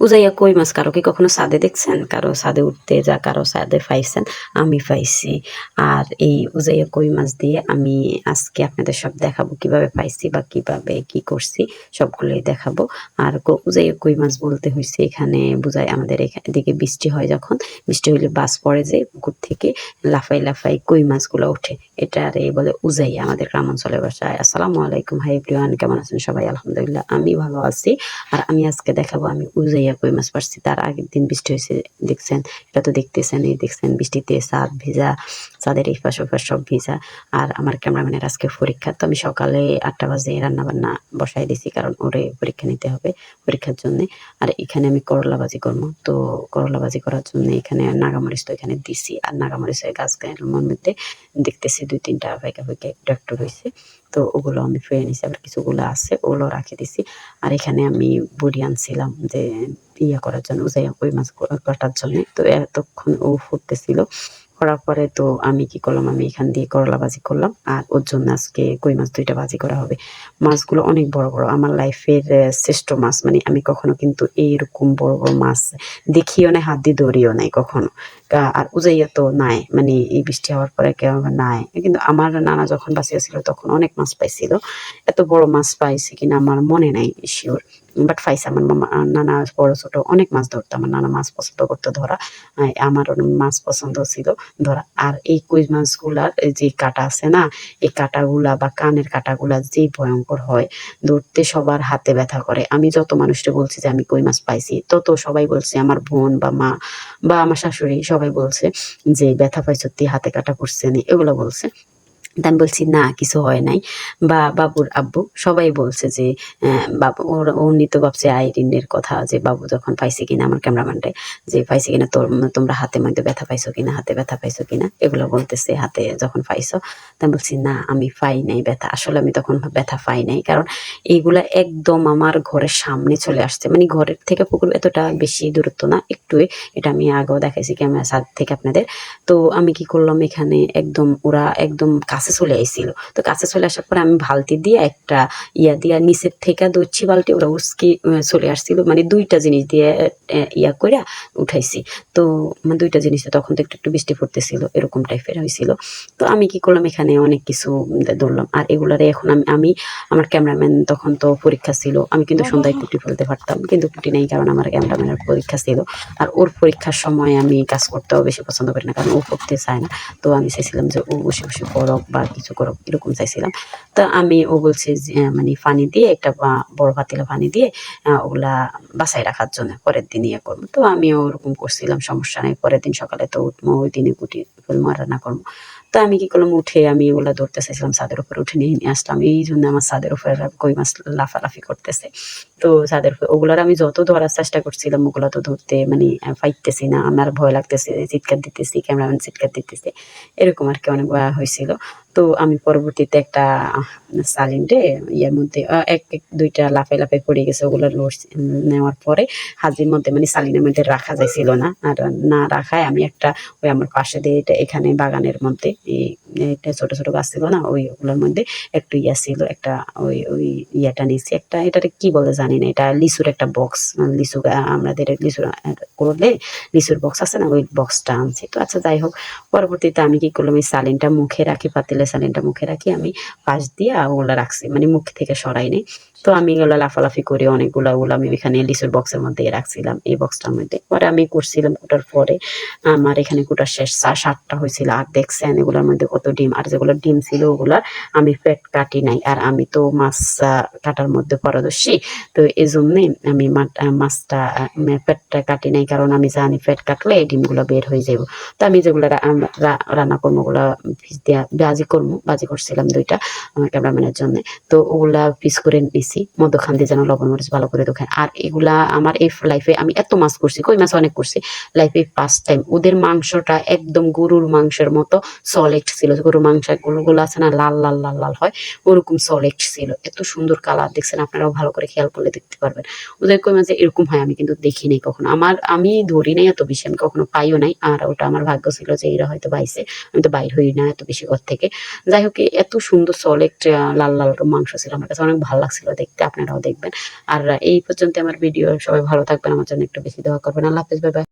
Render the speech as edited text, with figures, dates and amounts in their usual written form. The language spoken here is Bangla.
উজাইয়া কই মাছ কারো কি কখনো ছাদে দেখছেন? কারো ছাদে উঠতে যা কারো ছাদে পাইছেন, আমি পাইছি। আর এই উজাইয়া কই মাছ দিয়ে আমি আজকে আপনাদের সব দেখাবো কিভাবে পাইছি বা কিভাবে কি করছি সবগুলোই দেখাবো। আর উজাইয়া কই মাছ বলতে হইছে এখানে বুঝায় আমাদের এদিকে বৃষ্টি হয় যখন, বৃষ্টি হইলে বাস পড়ে যায় পুকুর থেকে লাফাই লাফাই কই মাছগুলো ওঠে। এটারে বলে উজাইয়া আমাদের গ্রামাঞ্চলের ভাষায়। আসসালামু আলাইকুম, হাই এভরিওয়ান, কেমন আছেন সবাই? আলহামদুলিল্লাহ আমি ভালো আছি। আর আমি আজকে দেখাবো আমি উজাইয়া কই মাছ পারছি। তার আগের দিন বৃষ্টি হয়েছে দেখছেন, এটা তো দেখতেছেন, এই দেখছেন বৃষ্টিতে ছাদ ভিজা, ছাদের এই পাশ ওপাশ সব ভিজা। আর আমার ক্যামেরাম্যানের আজকে পরীক্ষা, তো আমি সকালে 8টা বাজে রান্না বান্না বসাই দিছি, কারণ ওরে পরীক্ষা নিতে হবে পরীক্ষার জন্য। আর এখানে আমি করলা ভাজি করবো, তো করলা ভাজি করার জন্য এখানে নাগামরিচ তো এখানে দিছি। আর নাগামরিচ হয়ে গাছ গায়ের মধ্যে দেখতেছি 2-3টা ফাইকা ফাইকা একটু একটু রয়েছে, তো ওগুলো আমি ফেলে নিছি। আবার কিছুগুলো আছে ওগুলো রাখে দিছি। আর এখানে আমি বড়ি আনছিলাম যে ইয়া করার জন্য, উজাইয়া কই মাছ কাটার জন্য। তো এতক্ষণ ও ফুটতেছিল, করার পরে তো আমি কি করলাম, আমি এখান দিয়ে করলা ভাজি করলাম। আর ওর জন্য আজকে কই মাছ 2টা ভাজি করা হবে। মাছগুলো অনেক বড় বড়, আমার লাইফের শ্রেষ্ঠ মাছ। মানে আমি কখনো কিন্তু এইরকম বড় বড় মাছ দেখিও নাই, হাত দিয়ে ধরিও নাই কখনো। আর উজাইয়া তো নাই, মানে এই বৃষ্টি হওয়ার পরে কেউ নাই। কিন্তু আমার নানা যখন বাঁচিয়া ছিল তখন অনেক মাছ পাইছিল। এত বড় মাছ পাইছে কিনা আমার মনে নাই শিওর, বাট পাইছে। আমার মামা নানা বড় ছোট অনেক মাছ ধরতো, আমার নানা মাছ পছন্দ করতো ধরা, আমারও মাছ পছন্দ ছিল ধরা। আর এই কই মাছগুলার যে কাঁটা আছে না, এই কাঁটাগুলা বা কানের কাঁটাগুলা যে ভয়ঙ্কর হয়, ধরতে সবার হাতে ব্যথা করে। আমি যত মানুষকে বলছি যে আমি কই মাছ পাইছি, তত সবাই বলছে, আমার বোন বা মা বা আমার শাশুড়ি সবাই বলছে যে ব্যথা পাইছ, হাতে কাটা পড়ছে নি, এগুলো বলছে। তা আমি বলছি না, কিছু হয় নাই। বা বাবুর আব্বু সবাই বলছে যে বাবু উনি তো ভাবছে আইরিনের কথা, যে বাবু যখন পাইছে কিনা, আমার ক্যামেরাম্যানটাই, যে পাইছে কিনা তোমরা হাতে মধ্যে ব্যথা পাইছো কিনা, হাতে ব্যথা পাইছো কিনা, এগুলো বলতেছে হাতে যখন পাইছো। তা আমি বলছি না, আমি পাই নাই ব্যথা। আসলে আমি তখন ব্যথা পাই নাই, কারণ এইগুলা একদম আমার ঘরের সামনে চলে আসছে। মানে ঘরের থেকে পুকুর এতটা বেশি দূরত্ব না, একটুই। এটা আমি আগেও দেখাইছি ক্যামেরা ছাদ থেকে আপনাদের। তো আমি কি করলাম, এখানে একদম ওরা একদম কাছে চলে আইছিল। তো কাছে চলে আসার পরে আমি বালতি দিয়ে একটা ইয়া দিয়া নিচের থেকে দৌড়ছি বালতি, ওরা উস্কি চলে আসছিল। মানে 2টা জিনিস দিয়ে ইয়া করে উঠাইছি। তো মানে 2টা জিনিস, তখন তো একটু একটু বৃষ্টি পড়তেছিল, এরকম টাইপের হয়েছিল। তো আমি কি করলাম, এখানে অনেক কিছু ধরলাম। আর এগুলারে এখন আমি আমার ক্যামেরাম্যান তখন তো পরীক্ষা ছিল, আমি কিন্তু সন্ধ্যায় কুটি ফেলতে পারতাম, কিন্তু কুটি নেই, কারণ আমার ক্যামেরাম্যানের পরীক্ষা ছিল। আর ওর পরীক্ষার সময় আমি কাজ করতেও বেশি পছন্দ করি না, কারণ ও পড়তে চায় না। তো আমি চাইছিলাম যে ও বসে বসে পড়ক বা কিছু করুক, এরকম চাইছিলাম। তা আমি, ও বলছে যে মানে পানি দিয়ে একটা বড় পাতিলা পানি দিয়ে ওগুলা বাসায় রাখার জন্য পরের দিন ইয়ে করবো। তো আমিও ওরকম করছিলাম, সমস্যা নেই। পরের দিন সকালে তো উঠবো, ওই দিনে কুটি ফেলবো আর রান্না করবো। তো আমি কি করলাম, উঠে আমি ওগুলা ধরতে চাইছিলাম, ছাদের উপরে উঠে নিয়ে আসলাম। এই জন্য আমার ছাদের উপরে কই মাছ লাফালাফি করতেছে। তো ছাদের উপরে ওগুলার আমি যত ধরার চেষ্টা করছিলাম, ওগুলা তো ধরতে মানে পাইতেছি না। আমার ভয় লাগতেছে, চিৎকার দিতেছি, ক্যামেরাম্যান চিৎকার দিতেছে, এরকম আর কি অনেক ভয় হয়েছিল। তো আমি পরবর্তীতে একটা সালিন্ডে ইয়ের মধ্যে এক 2টা লাফাই লাফাই পড়ে গেছে, ওগুলো নেওয়ার পরে হাজির মধ্যে মানে সালিনের মধ্যে রাখা যাইছিল না। আর না রাখায় আমি একটা ওই আমার পাশে দিয়ে এটা এখানে বাগানের মধ্যে এটা ছোট ছোট গাছ ছিল না, ওইগুলোর মধ্যে একটু ইয়া ছিল, একটা ওই ওই ইয়াটা নিয়েছি একটা, এটাকে কি বলে জানি না, এটা লিচুর একটা বক্স, লিচু আমাদের লিচুর করলে লিচুর বক্স আছে না, ওই বক্সটা আনছি। তো আচ্ছা যাই হোক, পরবর্তীতে আমি কি করলাম, এই সালিনটা মুখে রাখি, পাতিলে সালিনটা মুখে রাখি, আমি পাশ দিয়ে ওগুলা রাখছি, মানে মুখ থেকে সরাই নেই। তো আমি এগুলো লাফালাফি করে অনেকগুলা ওগুলো আমি এখানে লিচুর বক্সের মধ্যে রাখছিলাম, এই বক্সটার মধ্যে। পরে আমি করছিলাম কুটার পরে, আমার এখানে কুটার শেষ 7টা হয়েছিল। আর দেখছেন এগুলোর মধ্যে কত ডিম, আর যেগুলো ডিম ছিল ওগুলা আমি পেট কাটি নাই। আর আমি তো মাছ কাটার মধ্যে পারদর্শী, তো এই জন্যে আমি মাছটা পেটটা কাটি নাই, কারণ আমি জানি পেট কাটলে এই ডিমগুলো বের হয়ে যাবো। তো আমি যেগুলো রান্না করবো ওগুলা পিস দিয়া ভাজি করবো, ভাজি করছিলাম 2টা আমার ক্যামেরাম্যানের জন্য। তো ওগুলা পিস করে নিছি, মধ্যখান দিয়ে যেন লবণ মরিচ ভালো করে দোকান। আর এগুলা আমার এই লাইফে আমি এত মাছ করছি, কই মাছ অনেক করছি, লাইফে ফার্স্ট টাইম ওদের মাংসটা একদম গরুর মাংসের মতো সলিড ছিল। গরুর মাংস গুলো আছে না, লাল লাল লাল লাল হয়, ওরকম সলিড ছিল। এত সুন্দর কালার, দেখছেন আপনারাও ভালো করে খেয়াল করলে দেখতে পারবেন। ওদের কই মাঝে এরকম হয় আমি কিন্তু দেখি নাই কখনো, আমি ধরি নাই এত বেশি, আমি কখনো পাইও নাই। আর ওটা আমার ভাগ্য ছিল যে এরা হয়তো পাইছে, আমি তো বাইর হই না এত বেশি ঘর থেকে। যাই হোক, এত সুন্দর সলিড লাল লাল মাংস ছিল, আমার কাছে অনেক ভালো লাগছিল দেখতে, আপনারাও দেখবেন। আর এই পর্যন্ত আমার ভিডিও। সবাই ভালো থাকবেন, আমার জন্য একটু বেশি দোয়া করবেন। আল্লাহ হাফেজ, বাই বাই।